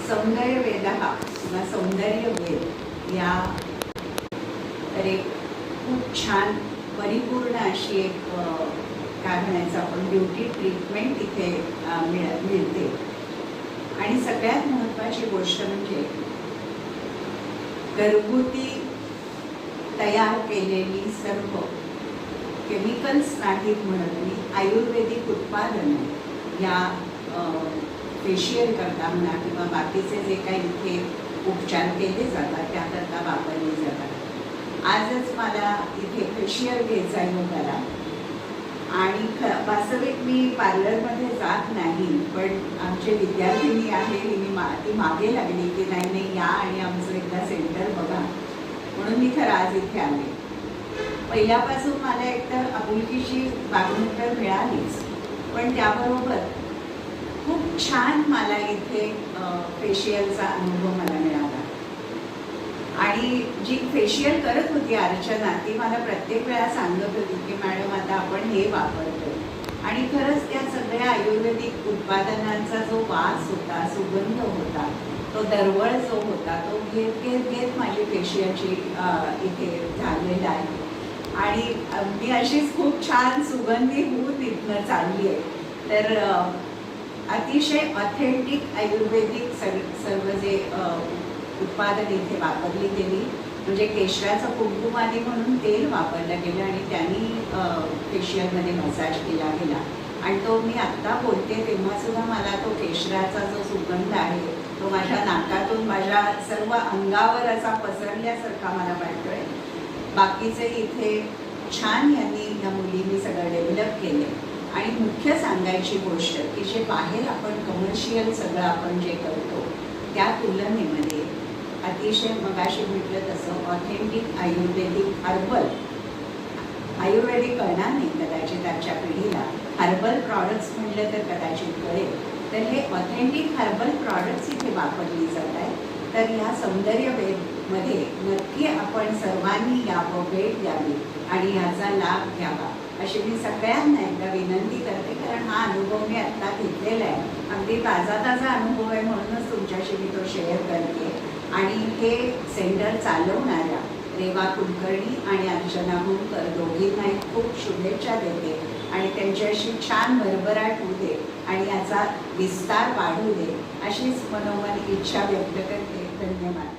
सौंदर्यवेदः किंवा सौंदर्यवेद या तर एक खूप छान परिपूर्ण अशी एक काय म्हणायचं आपण ब्युटी ट्रीटमेंट इथे मिळते. आणि सगळ्यात महत्त्वाची गोष्ट म्हणजे घरगुती तयार केलेली सर्व केमिकल्स नाहीत म्हणत मी, आयुर्वेदिक उत्पादनं या फेशियल करता म्हणा किंवा बाकीचे जे काही इथे उपचार केले जातात त्याकरता वापरले जातात. आजच मला इथे फेशियल घ्यायचा योग आला आणि वास्तविक मी पार्लरमध्ये जात नाही, पण आमचे विद्यार्थिनी आहे ती मागे लागली की नाही नाही या आणि आमचं एकदा सेंटर बघा, म्हणून मी खरं आज इथे आले. पहिल्यापासून मला एकतर आपुलकीची वागणूक तर मिळालीच, पण त्याबरोबर खूप छान मला इथे फेशियलचा अनुभव मला मिळाला. आणि जी फेशियल करत होती अर्चना ती मला प्रत्येक वेळा सांगत होती की मॅडम आता आपण हे वापरतो. आणि खरंच त्या सगळ्या आयुर्वेदिक उत्पादनांचा जो वास होता, सुगंध होता, तो दरवळ जो होता तो घेत घेत घेत माझी फेशियलची इथे झालेला आहे. आणि मी अशीच खूप छान सुगंधी होऊन इथनं चालली आहे. तर अतिशय ऑथेंटिक आयुर्वेदिक सर्व जे उत्पादन इथे वापरली गेली. म्हणजे केशराचं कुंकुमादी म्हणून तेल वापरलं गेलं आणि त्यांनी फेशियलमध्ये मसाज केला गेला. आणि तो मी आत्ता बोलते तेव्हासुद्धा मला तो केशराचा जो सुगंध आहे तो माझ्या नाकातून माझ्या सर्व अंगावर असा पसरल्यासारखा मला वाटतोय. बाकीचे इथे छान यांनी या मुलींनी सगळं डेव्हलप केले. आणि मुख्य सांगायची गोष्ट की जे बाहेर आपण कमर्शियल सगळं आपण जे करतो त्या तुलनेमध्ये अतिशय मगाशी म्हटलं तसं ऑथेंटिक आयुर्वेदिक आयुर्वेदिक कळणार नाही कदाचित आजच्या पिढीला. हर्बल प्रॉडक्ट्स म्हटलं तर कदाचित कळेल. तर हे ऑथेंटिक हर्बल प्रॉडक्ट्स इथे वापरली जात आहेत. तर या सौंदर्यवेदमध्ये नक्की आपण सर्वांनी यावं, भेट द्यावी आणि याचा लाभ घ्यावा अशी मी सगळ्यांना एकदा विनंती करते. कारण हा अनुभव मी आत्ता घेतलेला आहे, अगदी ताजा अनुभव आहे, म्हणूनच तुमच्याशी मी तो शेअर करते. आणि हे सेंटर चालवणाऱ्या रेवा कुलकर्णी आणि अर्चना मुंकर दोघींना खूप शुभेच्छा देते आणि त्यांच्याशी छान भरभराट होऊ दे आणि याचा विस्तार वाढू दे अशीच मनोमन इच्छा व्यक्त करते. धन्यवाद.